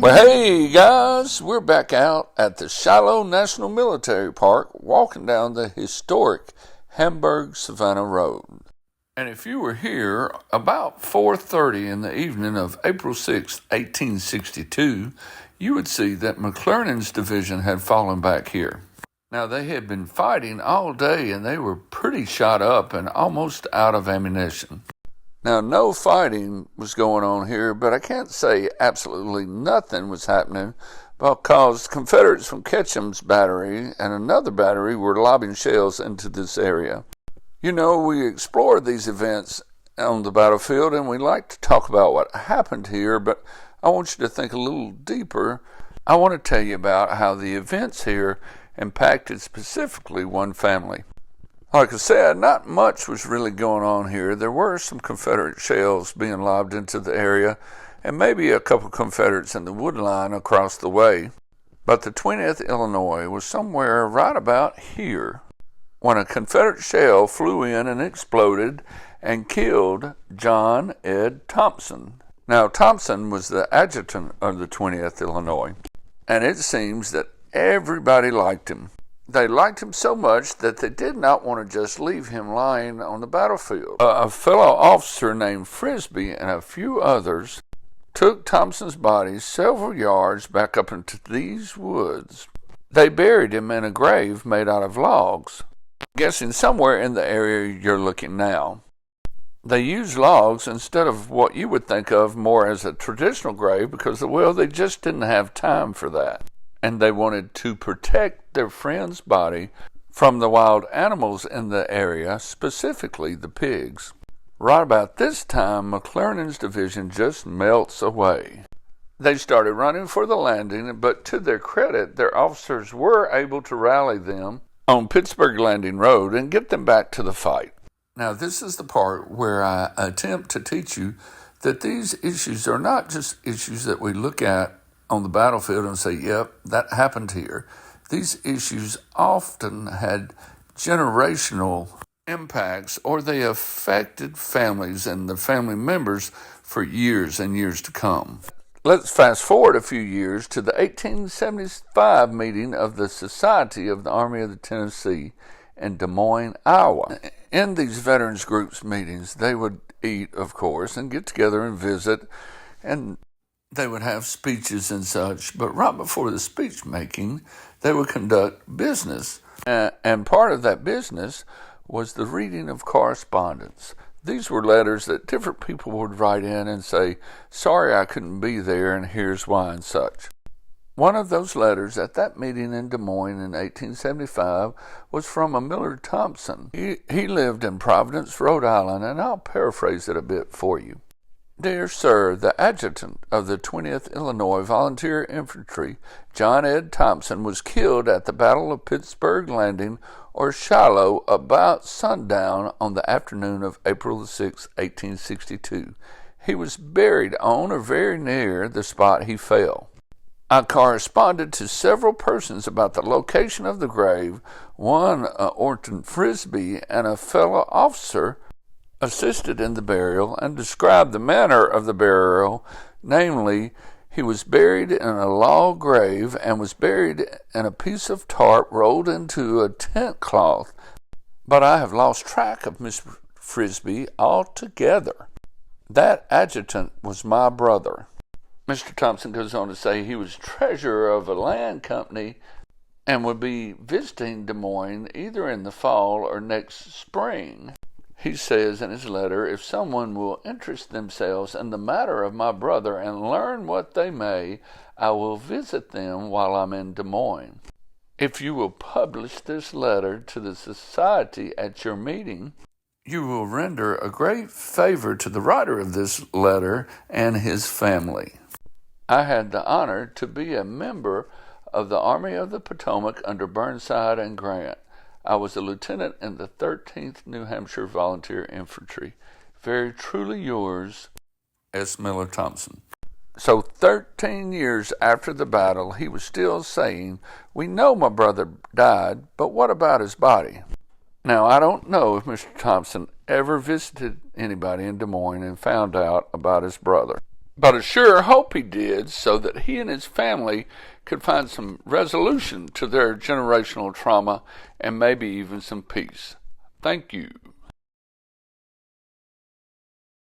Well, hey guys, we're back out at the Shiloh National Military Park walking down the historic Hamburg-Savannah Road. And if you were here about 4:30 in the evening of April 6, 1862, you would see that McClernand's division had fallen back here. Now, they had been fighting all day and they were pretty shot up and almost out of ammunition. Now, no fighting was going on here, but I can't say absolutely nothing was happening because Confederates from Ketchum's battery and another battery were lobbing shells into this area. You know, we explore these events on the battlefield and we like to talk about what happened here, but I want you to think a little deeper. I want to tell you about how the events here impacted specifically one family. Like I said, not much was really going on here. There were some Confederate shells being lobbed into the area and maybe a couple Confederates in the wood line across the way. But the 20th Illinois was somewhere right about here when a Confederate shell flew in and exploded and killed John Ed Thompson. Now, Thompson was the adjutant of the 20th Illinois, and it seems that everybody liked him. They liked him so much that they did not want to just leave him lying on the battlefield. A fellow officer named Frisbee and a few others took Thompson's body several yards back up into these woods. They buried him in a grave made out of logs, I'm guessing somewhere in the area you're looking now. They used logs instead of what you would think of more as a traditional grave because, well, they just didn't have time for that. And they wanted to protect their friend's body from the wild animals in the area, specifically the pigs. Right about this time, McClernand's division just melts away. They started running for the landing, but to their credit, their officers were able to rally them on Pittsburgh Landing Road and get them back to the fight. Now, this is the part where I attempt to teach you that these issues are not just issues that we look at on the battlefield and say, yep, that happened here. These issues often had generational impacts, or they affected families and the family members for years and years to come. Let's fast forward a few years to the 1875 meeting of the Society of the Army of the Tennessee in Des Moines, Iowa. In these veterans groups meetings, they would eat, of course, and get together and visit, and they would have speeches and such, but right before the speech making, they would conduct business. And part of that business was the reading of correspondence. These were letters that different people would write in and say, sorry I couldn't be there and here's why and such. One of those letters at that meeting in Des Moines in 1875 was from a Miller Thompson. He lived in Providence, Rhode Island, and I'll paraphrase it a bit for you. Dear Sir, the adjutant of the 20th Illinois Volunteer Infantry, John Ed Thompson, was killed at the Battle of Pittsburgh Landing, or Shiloh, about sundown on the afternoon of April 6, 1862. He was buried on or very near the spot he fell. I corresponded to several persons about the location of the grave. One, Orton Frisbee, and a fellow officer assisted in the burial and described the manner of the burial, namely, he was buried in a log grave and was buried in a piece of tarp rolled into a tent cloth. But I have lost track of Miss Frisbee altogether. That adjutant was my brother. Mr. Thompson goes on to say he was treasurer of a land company and would be visiting Des Moines either in the fall or next spring. He says in his letter, if someone will interest themselves in the matter of my brother and learn what they may, I will visit them while I'm in Des Moines. If you will publish this letter to the society at your meeting, you will render a great favor to the writer of this letter and his family. I had the honor to be a member of the Army of the Potomac under Burnside and Grant. I was a lieutenant in the 13th New Hampshire Volunteer Infantry. Very truly yours, S. Miller Thompson. So 13 years after the battle, he was still saying, we know my brother died, but what about his body? Now, I don't know if Mr. Thompson ever visited anybody in Des Moines and found out about his brother. But I sure hope he did, so that he and his family could find some resolution to their generational trauma and maybe even some peace. Thank you.